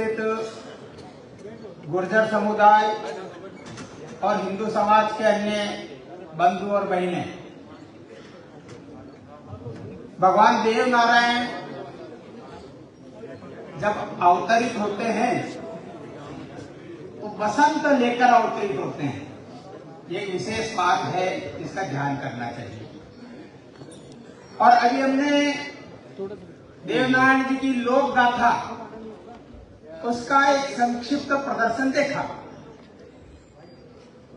उपस्थित गुर्जर समुदाय और हिंदू समाज के अन्य बंधु और बहनें, भगवान देव नारायण जब अवतरित होते हैं तो बसंत लेकर अवतरित होते हैं। ये एक विशेष बात है, इसका ध्यान करना चाहिए। और अभी हमने देवनारायण जी की लोक गाथा, उसका एक संक्षिप्त प्रदर्शन देखा।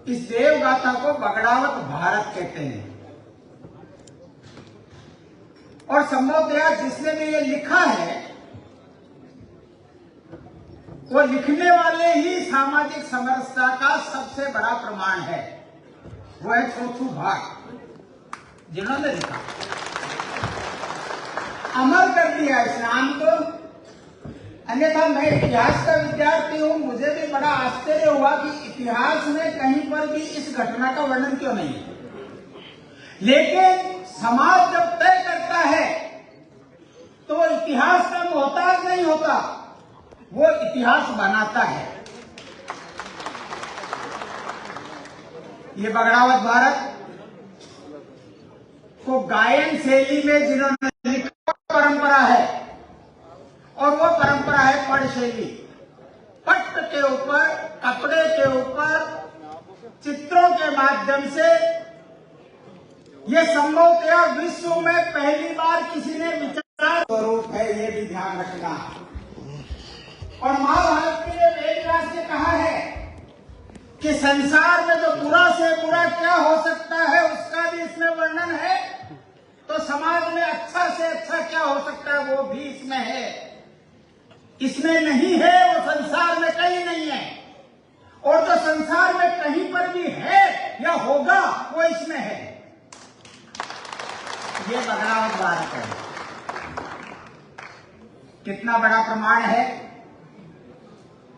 इस देव गाथा को बगड़ावत भारत कहते हैं और संभवतया जिसने भी ये लिखा है वो लिखने वाले ही सामाजिक समरसता का सबसे बड़ा प्रमाण है। वो है छोटू भाग, जिन्होंने लिखा, अमर कर दिया इस नाम को। अन्यथा मैं इतिहास का विद्यार्थी हूं, मुझे भी बड़ा आश्चर्य हुआ कि इतिहास में कहीं पर भी इस घटना का वर्णन क्यों नहीं है। लेकिन समाज जब तय करता है तो वो इतिहास का मोहताज नहीं होता, वो इतिहास बनाता है। ये बगड़ावत भारत को गायन शैली में जिन्होंने लिखा परंपरा है, और वो परंपरा है पट शैली। पट के ऊपर, कपड़े के ऊपर चित्रों के माध्यम से ये संभवतया विश्व में पहली बार किसी ने विचार स्वरूप है, ये भी ध्यान रखना। और महाभारत के लिए वेदव्यास ने कहा है कि संसार में जो बुरा से बुरा क्या हो सकता है उसका भी इसमें वर्णन है, तो समाज में अच्छा से अच्छा क्या हो सकता है वो भी इसमें है। इसमें नहीं है वो संसार में कहीं नहीं है, और जो संसार में कहीं पर भी है या होगा वो इसमें है। ये बगड़ावत भारत है। कितना बड़ा प्रमाण है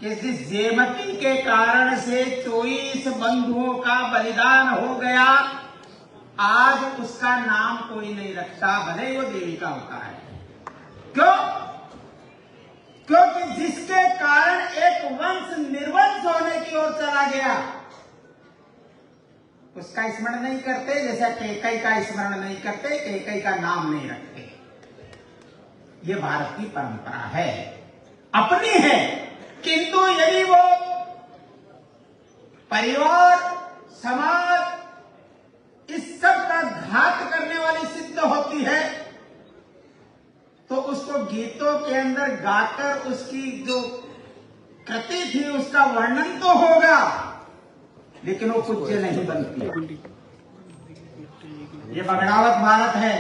कि जिस जेमती के कारण से 24 बंधुओं का बलिदान हो गया, आज उसका नाम कोई नहीं रखता, भले ही वो देवी का होता है। क्यों? क्योंकि जिसके कारण एक वंश निर्वंश होने की ओर चला गया, उसका स्मरण नहीं करते। जैसा कैकई का स्मरण नहीं करते, कैकई का नाम नहीं रखते। ये भारत की परंपरा है, अपनी है। किंतु यदि वो परिवार, समाज इस सब का घात करने वाली सिद्ध होती है तो उसको गीतों के अंदर गाकर उसकी जो कृति थी उसका वर्णन तो होगा, लेकिन वो पूज्य नहीं बनती। ये बगड़ावत भारत है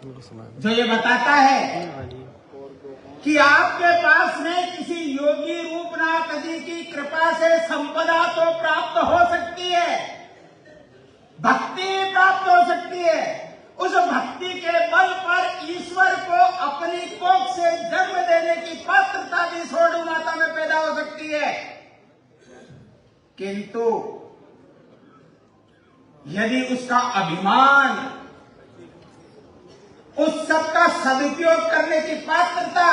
जो ये बताता है कि आपके पास में किसी योगी रूपनाथ जी की कृपा से संपदा तो प्राप्त हो सकती है, भक्ति प्राप्त हो सकती है। उस भक्ति के बल पर ईश्वर को अपनी कोख से जन्म देने की पात्रता भी सोडू माता में पैदा हो सकती है। किंतु यदि उसका अभिमान, उस सब का सदुपयोग करने की पात्रता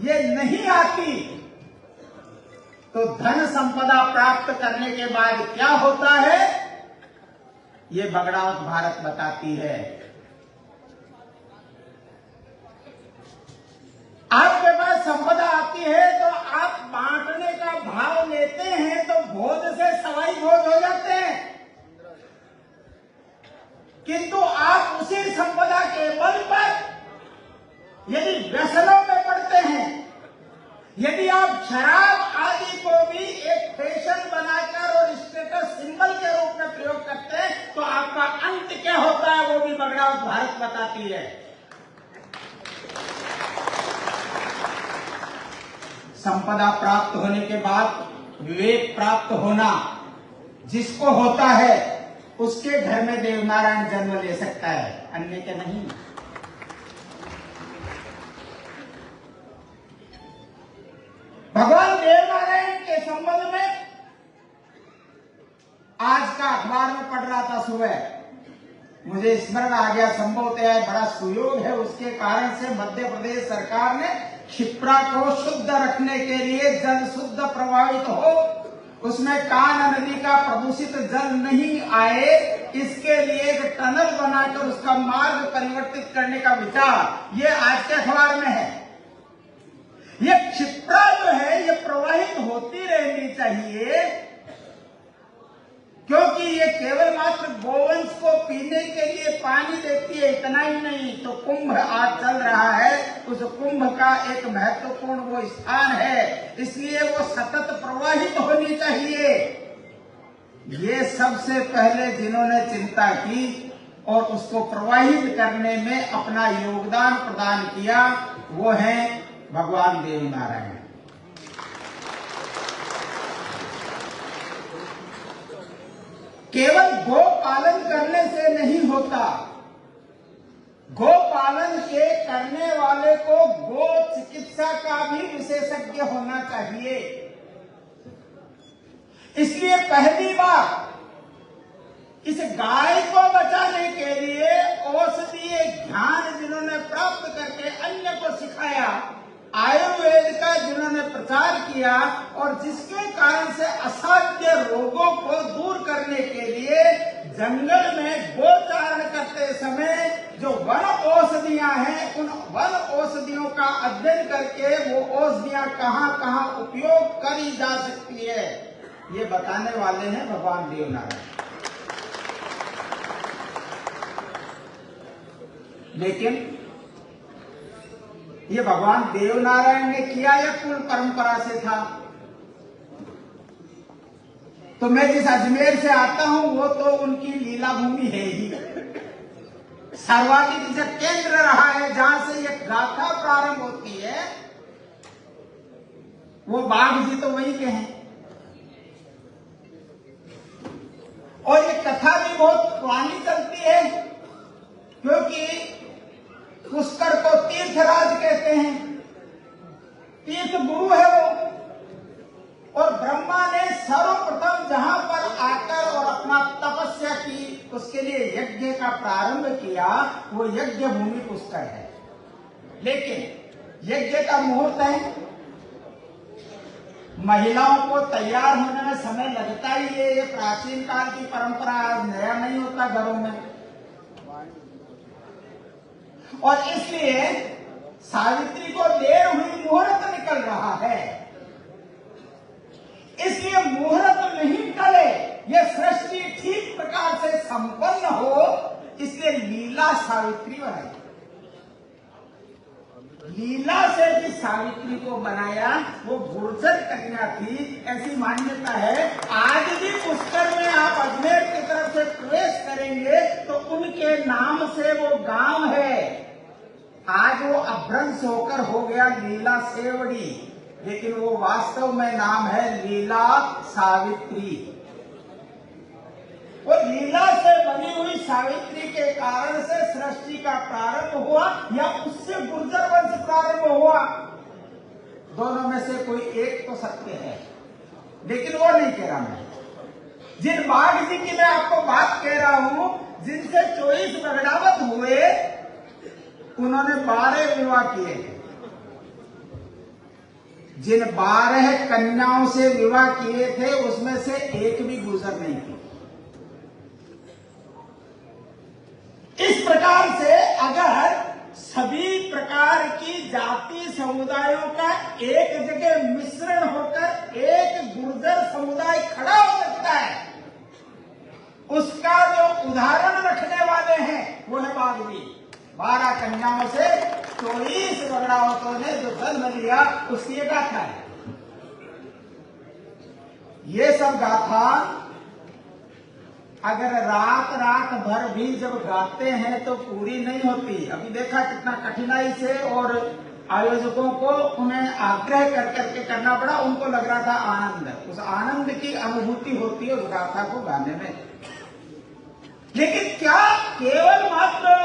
ये नहीं आती, तो धन संपदा प्राप्त करने के बाद क्या होता है, ये बगड़ावत भारत बताती है। आपके पास संपदा आती है तो आप बांटने का भाव लेते हैं तो भोज से सवाई भोज हो जाते हैं। किंतु आप उसी संपदा के बल पर यदि व्यसनों में पड़ते हैं, यदि आप शराब आदि को भी एक फैशन बनाकर और स्टेटस सिंबल के रूप में प्रयोग करते हैं, तो आपका अंत क्या होता है वो भी बगड़ावत भारत बताती है। संपदा प्राप्त होने के बाद विवेक प्राप्त होना जिसको होता है उसके घर में देवनारायण जन्म ले सकता है, अन्य के नहीं। भगवान देवनारायण के संबंध में आज का अखबार में पढ़ रहा था सुबह, मुझे स्मरण आ गया। संभवतः बड़ा सुयोग है, उसके कारण से मध्य प्रदेश सरकार ने क्षिप्रा को शुद्ध रखने के लिए जल शुद्ध प्रवाहित हो, उसमें कान्हा नदी का प्रदूषित जल नहीं आए, इसके लिए एक टनल बनाकर उसका मार्ग परिवर्तित करने का विचार ये आज के अखबार में है। ये क्षिप्रा जो है ये प्रवाहित होती रहनी चाहिए, क्योंकि ये केवल मात्र गोवंश को पीने के लिए पानी देती है, इतना ही नहीं तो कुंभ आज चल रहा है, उस कुंभ का एक महत्वपूर्ण वो स्थान है, इसलिए वो सतत प्रवाहित होनी चाहिए। ये सबसे पहले जिन्होंने चिंता की और उसको प्रवाहित करने में अपना योगदान प्रदान किया वो हैं भगवान देवनारायण। केवल गो पालन करने से नहीं होता, गो पालन के करने वाले को गो चिकित्सा का भी विशेषज्ञ होना चाहिए। इसलिए पहली बार इस गाय को बचाने के लिए औषधीय ज्ञान जिन्होंने प्राप्त करके अन्य को सिखाया, आयुर्वेद का जिन्होंने प्रचार किया और जिसके कारण से असाध्य रोगों को दूर करने के लिए जंगल में गोचारण करते समय जो वन औषधियां हैं, उन वन औषधियों का अध्ययन करके वो औषधियां कहां कहां उपयोग करी जा सकती है, ये बताने वाले हैं भगवान देवनारायण। लेकिन ये भगवान देवनारायण ने किया या कुल परंपरा से था? तो मैं जिस अजमेर से आता हूं वो तो उनकी लीला भूमि है ही, सर्वाधिक जो केंद्र रहा है जहां से ये गाथा प्रारंभ होती है, वो बाघ जी तो वहीं के हैं। और ये कथा भी बहुत पुरानी चलती है, क्योंकि पुष्कर को तीर्थराज कहते हैं, तीर्थ गुरु है वो, और ब्रह्मा ने सर्वप्रथम जहां पर आकर और अपना तपस्या की, उसके लिए यज्ञ का प्रारंभ किया, वो यज्ञ भूमि पुष्कर है। लेकिन यज्ञ का मुहूर्त है, महिलाओं को तैयार होने में समय लगता ही है, ये प्राचीन काल की परंपरा, आज नया नहीं होता घरों में। और इसलिए सावित्री को देर हुई, मुहूर्त निकल रहा है, इसलिए मुहूर्त नहीं टले, ये सृष्टि ठीक प्रकार से संपन्न हो, इसलिए लीला सावित्री बनाई। लीला से भी सावित्री को बनाया, वो गुर्जर कन्या थी, ऐसी मान्यता है। आज भी पुष्कर में आप अजमेर की तरफ से प्रवेश करेंगे तो उनके नाम से वो गांव है। आज वो अभ्रंश होकर हो गया लीला सेवड़ी, लेकिन वो वास्तव में नाम है लीला सावित्री। वो लीला से बनी हुई सावित्री के कारण से सृष्टि का प्रारंभ हुआ, या उससे गुर्जर वंश प्रारंभ हुआ, दोनों में से कोई एक तो सत्य है, लेकिन वो नहीं कह रहा मैं। जिन बाघ जी की मैं आपको बात कह रहा हूं, जिनसे 24 बगड़ावत हुए, उन्होंने 12 विवाह किए। जिन 12 कन्याओं से विवाह किए थे, उसमें से एक भी गुजर नहीं थी। इस प्रकार से अगर सभी प्रकार की जाति समुदायों का एक जगह मिश्रण होकर एक गुर्जर समुदाय खड़ा हो सकता है, उसका जो उदाहरण रखने वाले हैं वो है बागवी। 12 कन्याओं से 24 बगड़ावतों ने जो जन्म लिया, उसकी ये गाथा है। ये सब गाथा अगर रात रात भर भी जब गाते हैं तो पूरी नहीं होती। अभी देखा कितना कठिनाई से, और आयोजकों को उन्हें आग्रह कर करके करना पड़ा, उनको लग रहा था आनंद, उस आनंद की अनुभूति होती है उस गाथा को गाने में। लेकिन क्या केवल मात्र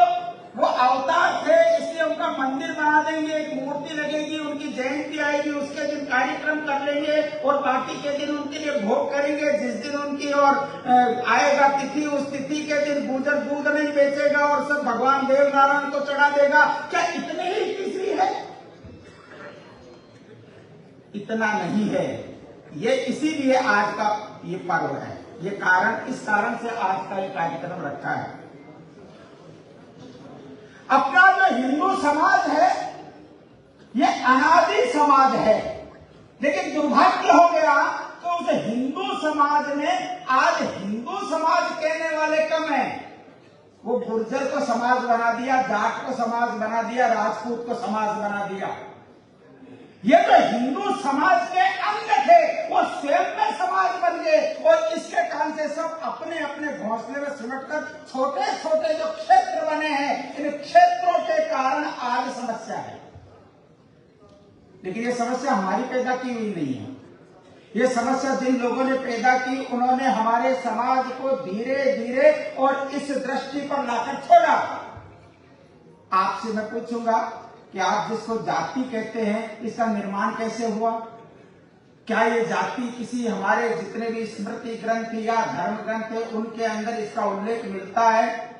वो अवतार थे इसलिए उनका मंदिर बना देंगे, एक मूर्ति लगेगी, उनकी जयंती आएगी, उसके दिन कार्यक्रम कर लेंगे और बाकी के दिन उनके लिए भोग करेंगे, जिस दिन उनकी और आएगा तिथि, उस तिथि के दिन गुर्जर दूध नहीं बेचेगा और सब भगवान देवनारायण को चढ़ा देगा? क्या इतने ही तीसरी है? इतना नहीं है। ये इसीलिए आज का ये पर्व है, ये कारण, इस कारण से आज का ये कार्यक्रम रखा है। अपना जो हिंदू समाज है ये अनादि समाज है, लेकिन दुर्भाग्य हो गया तो उस हिंदू समाज में आज हिंदू समाज कहने वाले कम है। वो गुर्जर को समाज बना दिया, जाट को समाज बना दिया, राजपूत को समाज बना दिया। ये तो हिंदू समाज के अंग थे, वो स्वयं में समाज बन गए और इसके कारण से सब अपने अपने घोंसले में सिमटकर छोटे छोटे जो क्षेत्र बने हैं, इन क्षेत्रों के कारण आज समस्या है। लेकिन ये समस्या हमारी पैदा की हुई नहीं है। ये समस्या जिन लोगों ने पैदा की, उन्होंने हमारे समाज को धीरे धीरे और इस दृष्टि पर लाकर छोड़ा। आपसे मैं पूछूंगा कि आप जिसको जाति कहते हैं, इसका निर्माण कैसे हुआ? क्या ये जाति किसी हमारे जितने भी स्मृति ग्रंथ या धर्म ग्रंथ है उनके अंदर इसका उल्लेख मिलता है?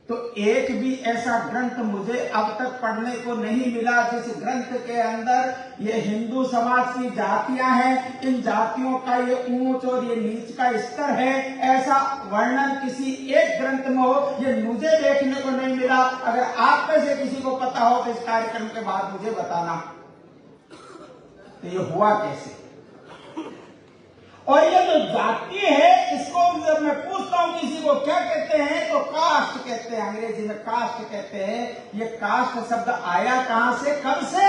तो एक भी ऐसा ग्रंथ मुझे अब तक पढ़ने को नहीं मिला जिस ग्रंथ के अंदर ये हिंदू समाज की जातियां हैं, इन जातियों का ये ऊंच और ये नीच का स्तर है, ऐसा वर्णन किसी एक ग्रंथ में हो, ये मुझे देखने को नहीं मिला। अगर आप में से किसी को पता हो तो इस कार्यक्रम के बाद मुझे बताना, तो ये हुआ कैसे? और ये जो जाति है, इसको जब मैं पूछता हूं किसी को क्या कहते हैं, तो कास्ट कहते हैं, अंग्रेजी में कास्ट कहते हैं। ये कास्ट शब्द आया कहां से, कब से?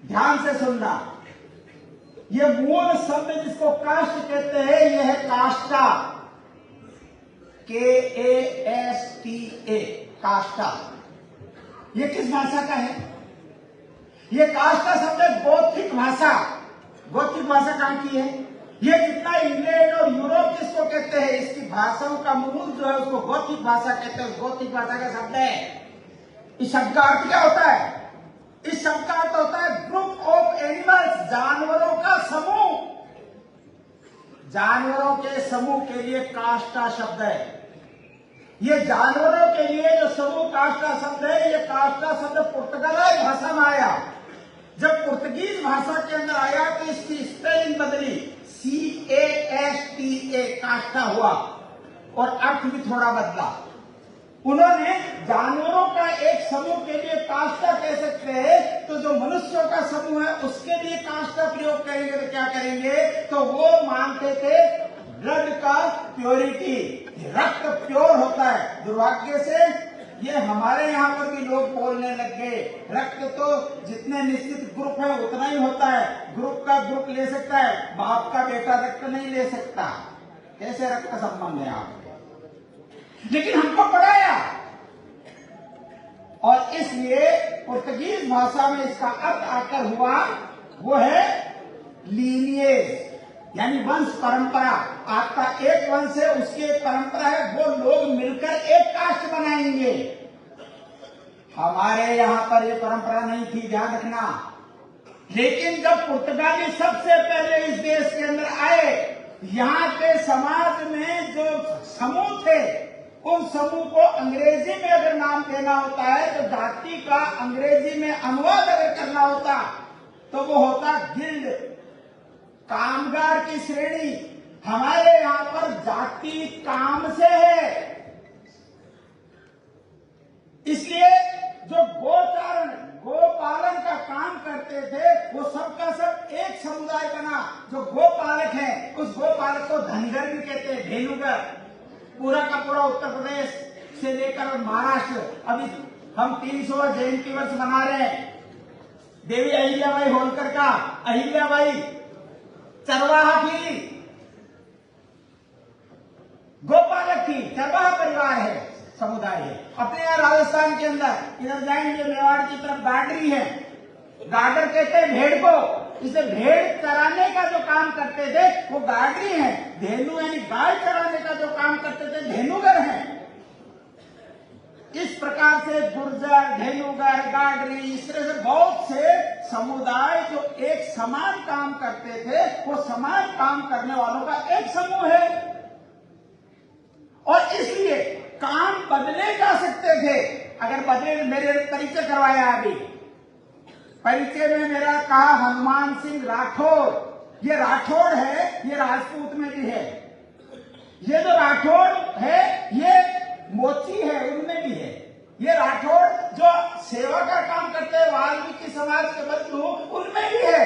ध्यान से सुनना, ये मूल शब्द जिसको कास्ट कहते हैं, यह है काष्टा, KASTA, काष्टा। ये किस भाषा का है? ये काष्टा शब्द है गौथिक भाषा। गौथिक भाषा कहां की है? ये जितना इंग्लैंड और यूरोप जिसको कहते हैं, इसकी भाषाओं का मूल जो है उसको गौथिक भाषा कहते हैं। गौथिक भाषा का शब्द है। इस शब्द का अर्थ क्या होता है? इस शब्द का अर्थ होता है ग्रुप ऑफ एनिमल्स, जानवरों का समूह। जानवरों के समूह के लिए काष्टा शब्द है। ये जानवरों के लिए जो समूह काष्टा शब्द है, ये काष्टा शब्द पुर्तगाली भाषा में आया। जब पुर्तगीज भाषा के अंदर आया तो इसकी स्पेलिंग बदली, CASTA, काष्टा हुआ, और अर्थ भी थोड़ा बदला। उन्होंने जानवरों का एक समूह के लिए काष्टा कह सकते हैं, तो जो मनुष्यों का समूह है उसके लिए काष्टा प्रयोग करेंगे तो क्या करेंगे? तो वो मानते थे ब्लड का प्योरिटी, रक्त प्योर होता है। दुर्भाग्य से ये हमारे यहाँ पर भी लोग बोलने लग गए, रक्त तो जितने निश्चित ग्रुप है उतना ही होता है, ग्रुप का ग्रुप ले सकता है, बाप का बेटा रक्त नहीं ले सकता। कैसे रक्त संबंध है आप? लेकिन हमको पढ़ाया, और इसलिए पुर्तगीज भाषा में इसका अर्थ आकर हुआ वो है लीनिएज, यानी वंश परंपरा। आपका एक वंश है, उसकी एक परंपरा है, वो लोग मिलकर एक कास्ट बनाएंगे। हमारे यहां पर ये परंपरा नहीं थी, ध्यान रखना। लेकिन जब पुर्तगाली सबसे पहले इस देश के अंदर आए, यहाँ के समाज में जो समूह थे, उन समूह को अंग्रेजी में अगर नाम देना होता है तो जाति का अंग्रेजी में अनुवाद अगर करना होता तो वो होता गिल्ड, कामगार की श्रेणी। हमारे यहां पर जाति काम से है। इसलिए जो गोचारण, गोपालन का काम करते थे, वो सबका सब एक समुदाय बना। जो गोपालक हैं, उस गोपालक को धनगर भी कहते हैं, धेनुगर। पूरा का पूरा उत्तर प्रदेश से लेकर महाराष्ट्र, अभी हम 300 जयंती वर्ष मना रहे हैं देवी अहिल्याबाई होलकर का। अहिल्याबाई चरवाहा थी, गोपालक थी, चरवाहा परिवार है, समुदाय है। अपने यहाँ राजस्थान के अंदर इधर जाएंगे मेवाड़ की तरफ गाडरी है, गाडर कहते हैं भेड़ को। इसे भेड़ चराने का जो काम करते थे वो गाडरी हैं। धेनु यानी गाय चराने का जो काम करते थे धेनुगर हैं। इस प्रकार से गुर्जर, धेनुगर, गाडरी, इस तरह से बहुत से समुदाय जो एक समान काम करते थे, वो समान काम करने वालों का एक समूह है। और इसलिए काम बदले जा सकते थे, अगर बदले मेरे परिचय करवाया, अभी परिचय में मेरा कहा हनुमान सिंह राठौर। ये राठौर है, ये राजपूत में भी है। ये जो राठौर है ये मोची है, उनमें भी है। ये राठौर जो सेवा का काम करते हैं वाल्मीकि समाज के बंधु, उनमें भी है।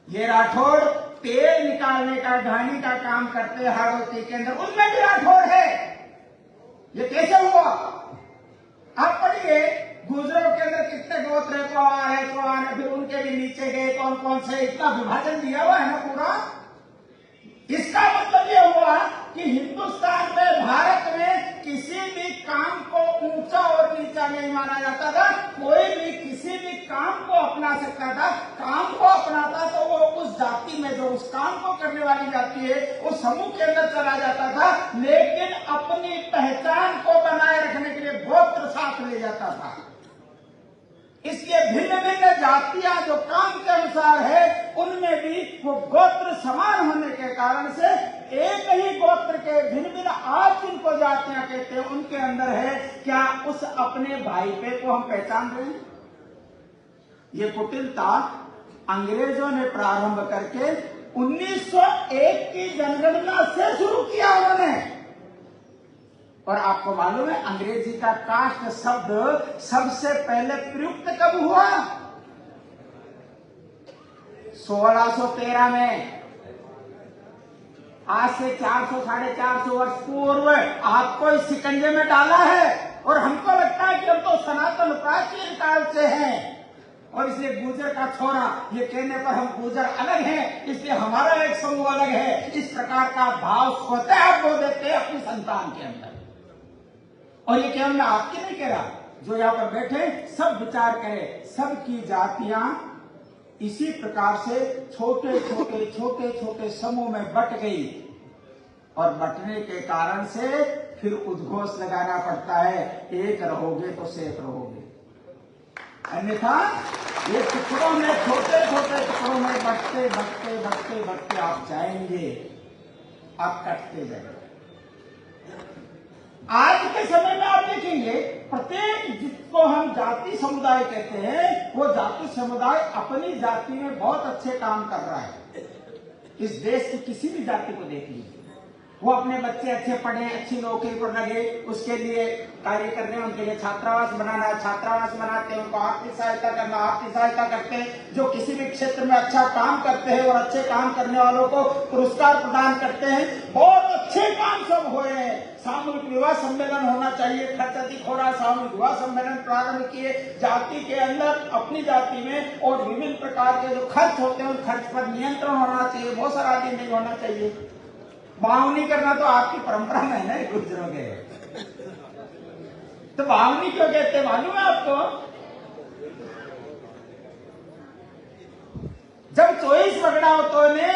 ये राठौर तेल निकालने का, घानी का काम करते हैं हाड़ौती के अंदर, उनमें भी राठौर है। ये कैसे हुआ? आप पढ़िए गुजरों के अंदर कितने गोत्र है, चौहान है, फिर उनके भी नीचे गए कौन कौन से, इतना विभाजन दिया हुआ है ना पूरा। इसका मतलब यह हुआ कि हिंदुस्तान में, भारत में किसी भी काम को ऊंचा और नीचा नहीं माना जाता था। कोई भी किसी भी काम को अपना सकता था। काम को अपनाता तो वो उस जाति में, जो उस काम को करने वाली जाति है, उस समूह के अंदर चला जाता था। लेकिन अपनी पहचान को बनाए रखने के लिए गोत्र साथ ले जाता था। इसलिए भिन्न भिन्न जातियां जो काम के अनुसार है, उनमें भी वो गोत्र समान होने के कारण से एक ही गोत्र के भिन्न भिन्न, आज जिनको जातियां कहते हैं, उनके अंदर है क्या उस अपने भाई पे को हम पहचान रहे हैं? ये कुटिलता अंग्रेजों ने प्रारंभ करके 1901 की जनगणना से शुरू किया उन्होंने। और आपको मालूम है अंग्रेजी का कास्ट शब्द सबसे पहले प्रयुक्त कब हुआ? 1613 में। आज से 400 साढ़े 400 वर्ष पूर्व आपको इस शिकंजे में डाला है। और हमको लगता है कि हम तो सनातन प्राचीन काल से हैं, और इसलिए गुर्जर का छोरा, ये कहने पर हम गुर्जर अलग हैं, इसलिए हमारा एक समूह अलग है। इस प्रकार का भाव स्वतः आप बो देते हैं अपनी संतान के अंदर। और ये केवल मैं आपके नहीं कह रहा, जो यहाँ पर बैठे सब विचार करें। सबकी जातियां इसी प्रकार से छोटे छोटे समूह में बट गई, और बटने के कारण से फिर उद्घोष लगाना पड़ता है, एक रहोगे तो सेफ रहोगे, अन्यथा ये टुकड़ों में, छोटे टुकड़ों में बटते आप जाएंगे, आप कटते जाएंगे। आज के समय में आप देखेंगे प्रत्येक जिसको हम जाति समुदाय कहते हैं, वो जाति समुदाय अपनी जाति में बहुत अच्छे काम कर रहा है। इस देश की किसी भी जाति को देख लीजिए, वो अपने बच्चे अच्छे पढ़े, अच्छी नौकरी पर लगे, उसके लिए कार्य कर रहे हैं। उनके लिए छात्रावास बनाना, छात्रावास बनाते हैं, उनको आर्थिक सहायता करना, आर्थिक सहायता करते हैं। जो किसी भी क्षेत्र में अच्छा काम करते हैं और अच्छे काम करने वालों को पुरस्कार प्रदान करते हैं। बहुत अच्छे काम सब हो रहे हैं। सामूहिक विवाह सम्मेलन होना चाहिए, खर्च अधिक हो रहा, सामूहिक विवाह सम्मेलन प्रारंभ किए जाति के अंदर, अपनी जाति में, और विभिन्न प्रकार के जो खर्च होते हैं उन खर्च पर नियंत्रण होना चाहिए, बहुत सारा आदि नहीं होना चाहिए। बावनी करना तो आपकी परंपरा में है ना गुर्जरों के, तो बावनी क्यों कहते हैं मालूम है आपको? जब 24 बगड़ावतों ने,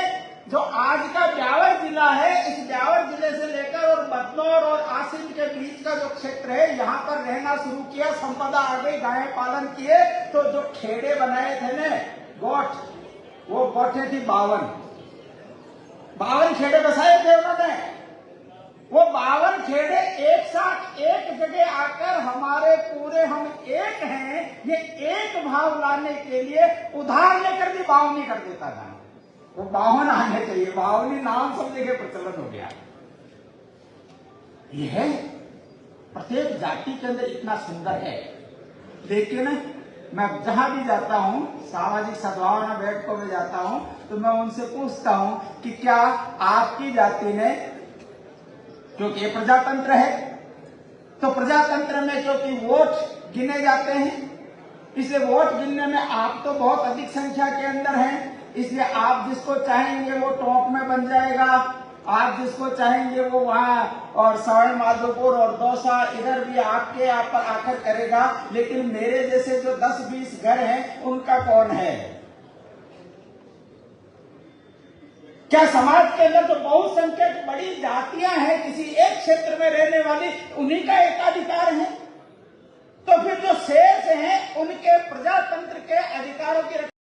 जो आज का ब्यावर जिला है, इस ब्यावर जिले से लेकर और बदनौर और आसिन के बीच का जो क्षेत्र है, यहाँ पर रहना शुरू किया, संपदा आ गई, गायें पालन किए, तो जो खेड़े बनाए थे न गोठ, वो गोठे थी 52 खेड़े बसाए थे उन्होंने। वो 52 खेड़े एक साथ एक जगह आकर हमारे पूरे हम एक हैं, ये एक भाव लाने के लिए उधार लेकर भी बावनी कर देता था। वो 52 आने चाहिए, बावनी नाम सब जगह प्रचलन हो गया। यह प्रत्येक जाति के अंदर इतना सुंदर है। लेकिन मैं जहां भी जाता हूं, सामाजिक सद्भावना बैठकों में जाता हूं, तो मैं उनसे पूछता हूं कि क्या आपकी जाति ने, क्योंकि ये प्रजातंत्र है, तो प्रजातंत्र में क्योंकि वोट गिने जाते हैं, इसलिए वोट गिनने में आप तो बहुत अधिक संख्या के अंदर हैं, इसलिए आप जिसको चाहेंगे वो टॉप में बन जाएगा, आप जिसको चाहेंगे वो वहां, और सवाई माधोपुर और दौसा इधर भी आपके यहाँ पर आकर करेगा। लेकिन मेरे जैसे जो 10-20 घर हैं, उनका कौन है? क्या समाज के अंदर जो बहुसंख्यक बड़ी जातियां हैं, किसी एक क्षेत्र में रहने वाली, उन्हीं का एकाधिकार है? तो फिर जो शेष हैं, उनके प्रजातंत्र के अधिकारों की